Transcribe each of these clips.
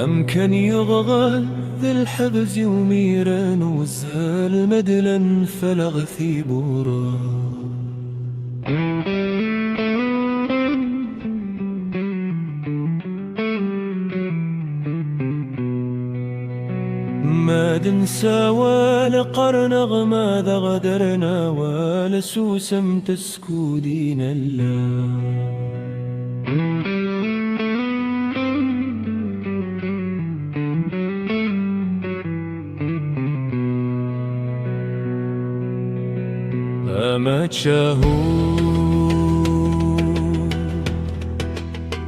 أمكن يغغل ذي الحبز وميران وزهال مدلا فلغ ثيبورا ما دنسى ولا قرنغ ماذا غدرنا ولا سوسم تسكودين الله ما تشاهون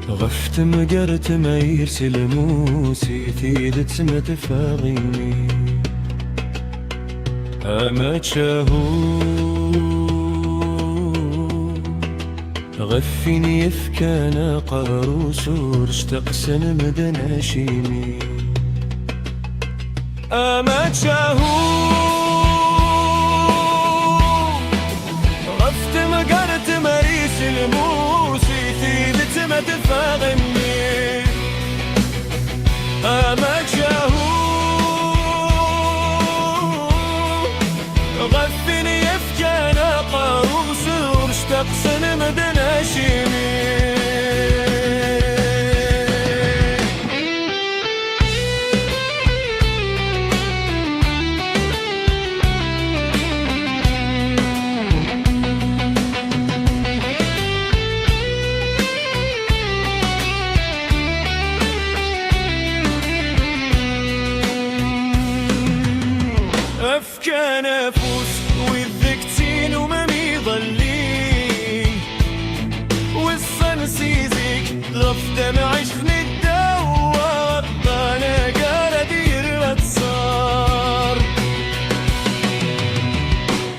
غفت مقرت ما يرسل موسي ثيدت متفاغيني ما تشاهون غفيني يفكانا قاروسور اشتقسن مدناشيني ما تشاهون قرت مريس الموسي ثيلت ما تفاغمني ما تشاهون غفني يفكانا قاروس ورشتقسن مدناشيني أفكى نفوس والذكتين ومامي ظلي والصنسيزيك غف دمعش ندور طانا قاردير متصار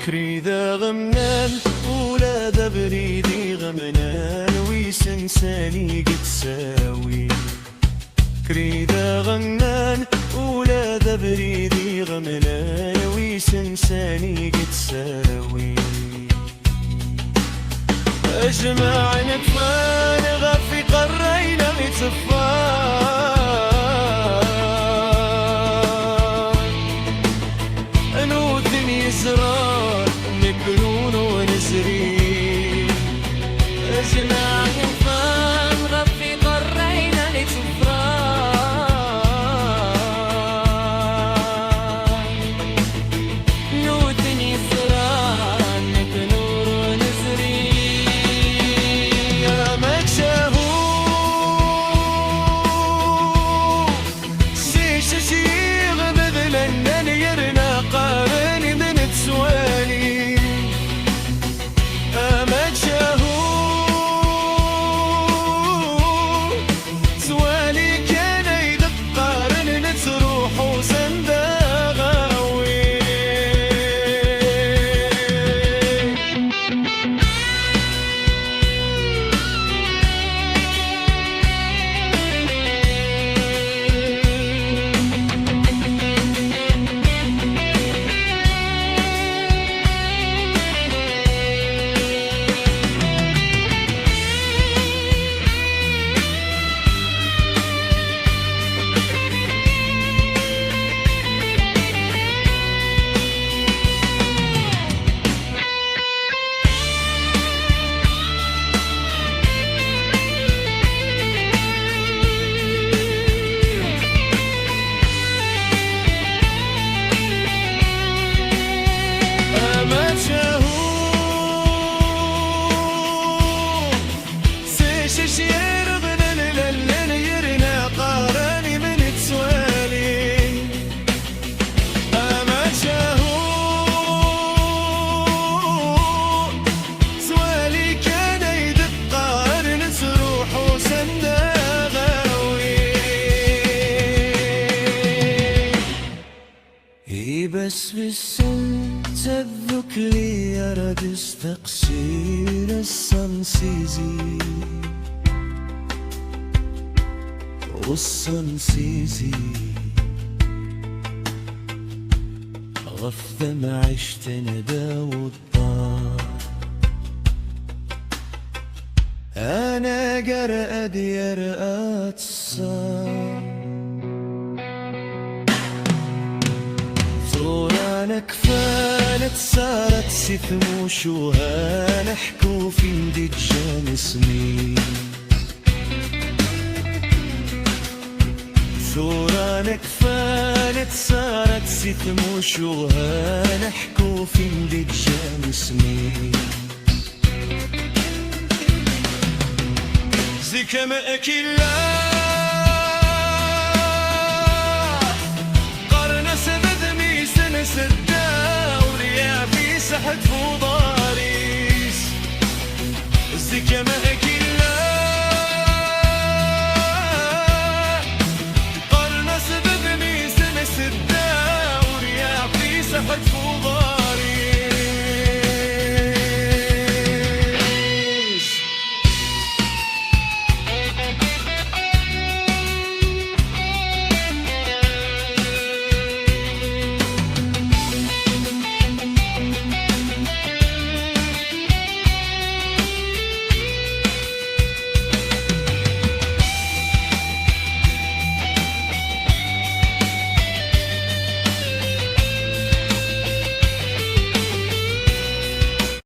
كريذا غمنان ولا دبريدي غمنان ويسنساني قد ساوي كريذا غمنان ولا دبريدي غمنان ويسنساني قد ساوي أجمع نكفان غفي قرينا متفان نوثن يسرار نكرون ونسري أجمع نكفان غفي قرينا متفان نوثن يسرار نكرون ونسري ما تشاهون سيش شيغ بذلنا نيرنا قارن من تسوالي ما تشاهون سوالي كان يدق قارن نتروح وسنداغاوي ما تشاهون سيش شير بذلنا نيرنا قارن من تسوالي ما تشاهون سوالي كان يدق قارن تروح وسنداغاوي بس بالسن تذكري أرد استقصير الصنسيزي والصنسيزي غف معشت ندى والطار أنا قرأ ديار أتصار كفانت صارت سثموش وهنحكو في ندجان سنين ثوران كفانت صارت سثموش وهنحكو في ندجان سنين زكا مأكلا قرن سبد ميسن سداور يا في سحت فضاريس زكا مأكلا